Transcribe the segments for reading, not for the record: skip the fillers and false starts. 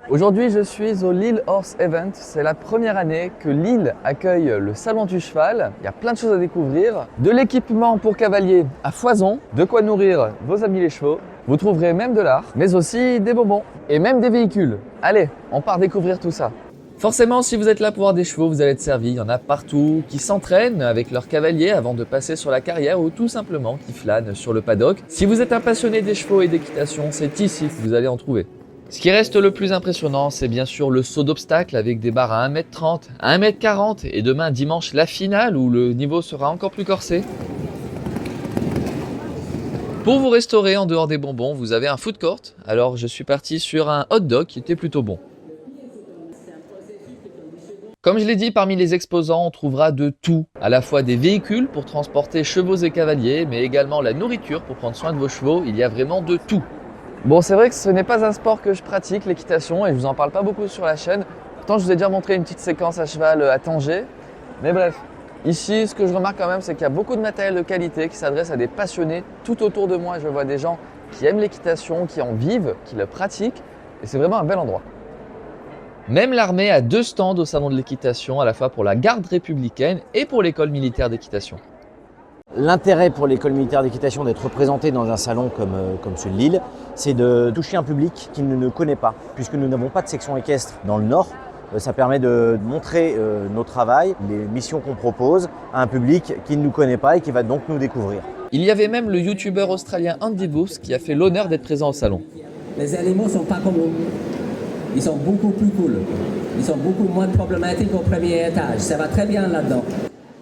Aujourd'hui, je suis au Lille Horse Event. C'est la première année que Lille accueille le salon du cheval. Il y a plein de choses à découvrir. De l'équipement pour cavaliers à foison, de quoi nourrir vos amis les chevaux. Vous trouverez même de l'art, mais aussi des bonbons et même des véhicules. Allez, on part découvrir tout ça. Forcément, si vous êtes là pour voir des chevaux, vous allez être servi. Il y en a partout qui s'entraînent avec leurs cavaliers avant de passer sur la carrière ou tout simplement qui flânent sur le paddock. Si vous êtes un passionné des chevaux et d'équitation, c'est ici que vous allez en trouver. Ce qui reste le plus impressionnant, c'est bien sûr le saut d'obstacle avec des barres à 1m30, à 1m40 et demain dimanche la finale où le niveau sera encore plus corsé. Pour vous restaurer en dehors des bonbons, vous avez un food court. Alors je suis parti sur un hot dog qui était plutôt bon. Comme je l'ai dit, parmi les exposants, on trouvera de tout. À la fois des véhicules pour transporter chevaux et cavaliers, mais également la nourriture pour prendre soin de vos chevaux. Il y a vraiment de tout. Bon, c'est vrai que ce n'est pas un sport que je pratique, l'équitation, et je vous en parle pas beaucoup sur la chaîne. Pourtant, je vous ai déjà montré une petite séquence à cheval à Tanger. Mais bref, ici, ce que je remarque quand même, c'est qu'il y a beaucoup de matériel de qualité qui s'adresse à des passionnés. Tout autour de moi, je vois des gens qui aiment l'équitation, qui en vivent, qui le pratiquent, et c'est vraiment un bel endroit. Même l'armée a 2 stands au salon de l'équitation, à la fois pour la garde républicaine et pour l'école militaire d'équitation. L'intérêt pour l'école militaire d'équitation d'être représentée dans un salon comme celui de Lille, c'est de toucher un public qui ne nous connaît pas. Puisque nous n'avons pas de section équestre dans le Nord, ça permet de montrer nos travails, les missions qu'on propose à un public qui ne nous connaît pas et qui va donc nous découvrir. Il y avait même le youtubeur australien Andy Booth qui a fait l'honneur d'être présent au salon. Les animaux ne sont pas comme nous. Ils sont beaucoup plus cool. Ils sont beaucoup moins problématiques au premier étage. Ça va très bien là-dedans.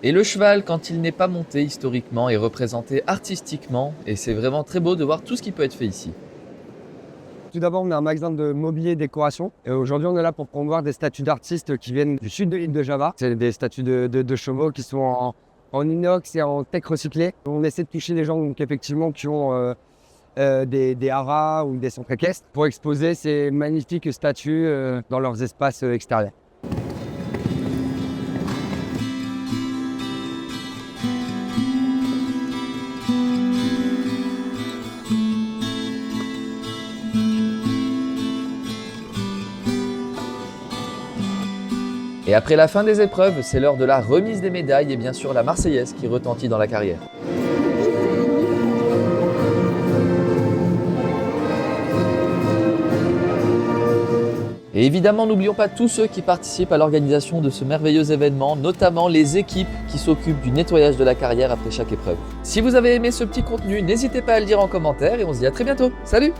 Et le cheval, quand il n'est pas monté historiquement, est représenté artistiquement et c'est vraiment très beau de voir tout ce qui peut être fait ici. Tout d'abord, on est un magasin de mobilier et décoration. Et aujourd'hui, on est là pour promouvoir des statues d'artistes qui viennent du sud de l'île de Java. C'est des statues de chevaux qui sont en inox et en teck recyclé. On essaie de toucher les gens donc, effectivement, qui ont des haras ou des centres équestres pour exposer ces magnifiques statues dans leurs espaces extérieurs. Et après la fin des épreuves, c'est l'heure de la remise des médailles et bien sûr la Marseillaise qui retentit dans la carrière. Et évidemment, n'oublions pas tous ceux qui participent à l'organisation de ce merveilleux événement, notamment les équipes qui s'occupent du nettoyage de la carrière après chaque épreuve. Si vous avez aimé ce petit contenu, n'hésitez pas à le dire en commentaire et on se dit à très bientôt. Salut!